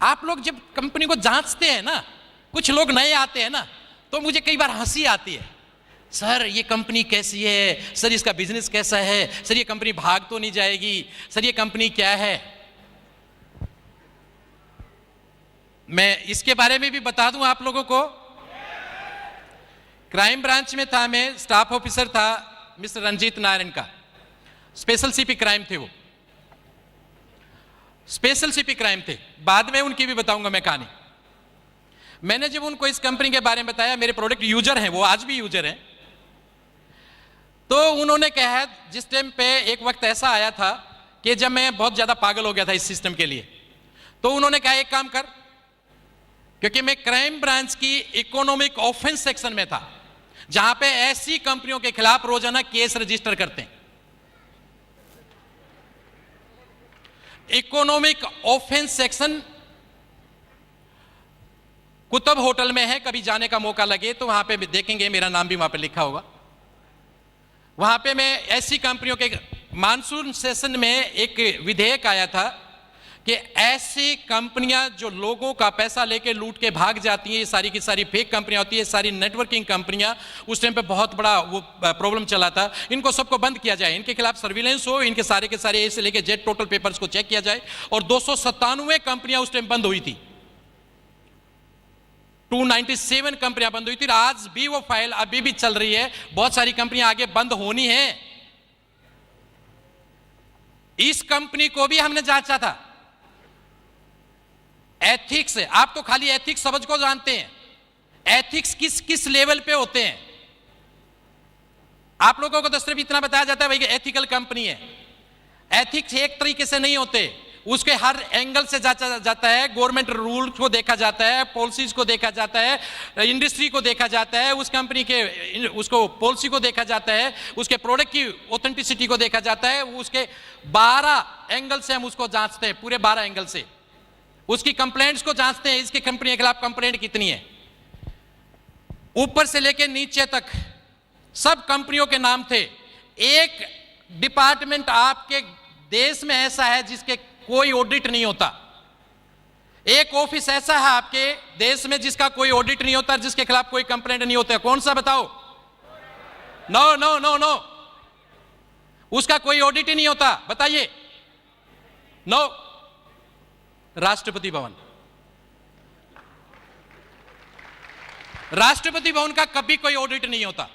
आप लोग जब कंपनी को जांचते हैं ना, कुछ लोग नए आते हैं ना, तो मुझे कई बार हंसी आती है, सर ये कंपनी कैसी है, सर इसका बिजनेस कैसा है, सर ये कंपनी भाग तो नहीं जाएगी, सर ये कंपनी क्या है। मैं इसके बारे में भी बता दूं आप लोगों को। क्राइम ब्रांच में था, मैं स्टाफ ऑफिसर था मिस्टर रंजीत नारायण का, स्पेशल सीपी क्राइम थे वो, स्पेशल सीपी क्राइम थे। बाद में उनकी भी बताऊंगा मैं कहानी। मैंने जब उनको इस कंपनी के बारे में बताया, मेरे प्रोडक्ट यूजर हैं वो, आज भी यूजर हैं, तो उन्होंने कहा, जिस टाइम पे एक वक्त ऐसा आया था कि जब मैं बहुत ज्यादा पागल हो गया था इस सिस्टम के लिए, तो उन्होंने कहा एक काम कर, क्योंकि मैं क्राइम ब्रांच की इकोनॉमिक ऑफेंस सेक्शन में था, जहां पे ऐसी कंपनियों के खिलाफ रोजाना केस रजिस्टर करते हैं। Economic offence section Qutub hotel में है, कभी जाने का मौका लगे तो वहां पे देखेंगे, मेरा नाम भी वहां पे लिखा होगा। वहां पे मैं ऐसी कंपनियों के, मानसून सेशन में एक विधेयक आया था कि ऐसी कंपनियां जो लोगों का पैसा लेके लूट के भाग जाती हैं, ये सारी की सारी फेक कंपनियां होती है, सारी नेटवर्किंग कंपनियां, उस टाइम पे बहुत बड़ा वो प्रॉब्लम चला था, इनको सबको बंद किया जाए, इनके खिलाफ सर्विलेंस हो, इनके सारे के सारे ए से लेके जेड टोटल पेपर्स को चेक किया जाए। और 297 कंपनियां उस टाइम बंद हुई थी, 297 कंपनियां बंद हुई थी। आज भी वो फाइल अभी भी चल रही है, बहुत सारी कंपनियां आगे बंद होनी है। इस कंपनी को भी हमने जांचा था, एथिक्स है, आप तो खाली एथिक्स समझ को जानते हैं, एथिक्स किस किस लेवल पे होते हैं। आप लोगों को तो सिर्फ इतना बताया जाता है भाई कि एथिकल कंपनी है। एथिक्स एक तरीके से नहीं होते, उसके हर एंगल से जांचा जाता है, गवर्नमेंट रूल को देखा जाता है, पॉलिसीज को देखा जाता है, इंडस्ट्री को देखा जाता है, उस कंपनी के उसको पॉलिसी को देखा जाता है, उसके प्रोडक्ट की ऑथेंटिसिटी को देखा जाता है, उसके 12 एंगल से हम उसको जांचते हैं, पूरे 12 एंगल से उसकी कंप्लेंट्स को जांचते हैं, इसकी कंपनी के खिलाफ कंप्लेंट कितनी है, ऊपर से लेकर नीचे तक सब कंपनियों के नाम थे। एक डिपार्टमेंट आपके देश में ऐसा है जिसके कोई ऑडिट नहीं होता, एक ऑफिस ऐसा है आपके देश में जिसका कोई ऑडिट नहीं होता, जिसके खिलाफ कोई कंप्लेंट नहीं होता। कौन सा बताओ? नो नो नो नो, उसका कोई ऑडिट ही नहीं होता, बताइए। नो, राष्ट्रपति भवन। राष्ट्रपति भवन का कभी कोई ऑडिट नहीं होता,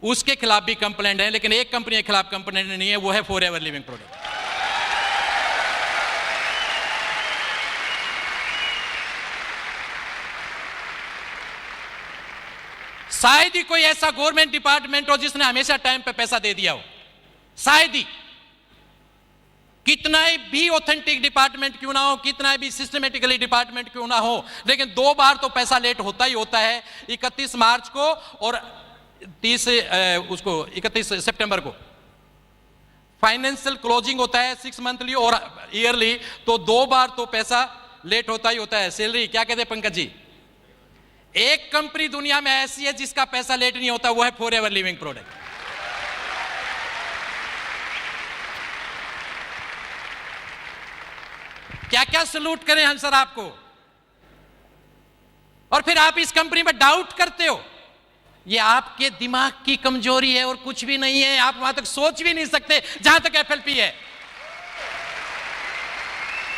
उसके खिलाफ भी कंप्लेंट है, लेकिन एक कंपनी के खिलाफ कंप्लेंट नहीं है, वो है फॉरएवर लिविंग प्रोडक्ट। शायद ही कोई ऐसा गवर्नमेंट डिपार्टमेंट हो जिसने हमेशा टाइम पे पैसा दे दिया हो, शायद ही। कितना भी ऑथेंटिक डिपार्टमेंट क्यों ना हो, कितना भी सिस्टमेटिकली डिपार्टमेंट क्यों ना हो, लेकिन 2 बार तो पैसा लेट होता ही होता है, 31 मार्च को और 31 सितंबर को फाइनेंशियल क्लोजिंग होता है, 6 मंथली और ईयरली, तो 2 बार तो पैसा लेट होता ही होता है। सैलरी क्या कहते हैं पंकज जी? एक कंपनी दुनिया में ऐसी है जिसका पैसा लेट नहीं होता, वो है फॉरएवर लिविंग प्रोडक्ट। क्या क्या सलूट करें हम सर आपको, और फिर आप इस कंपनी में डाउट करते हो। ये आपके दिमाग की कमजोरी है और कुछ भी नहीं है, आप वहां तक सोच भी नहीं सकते जहां तक एफएलपी है।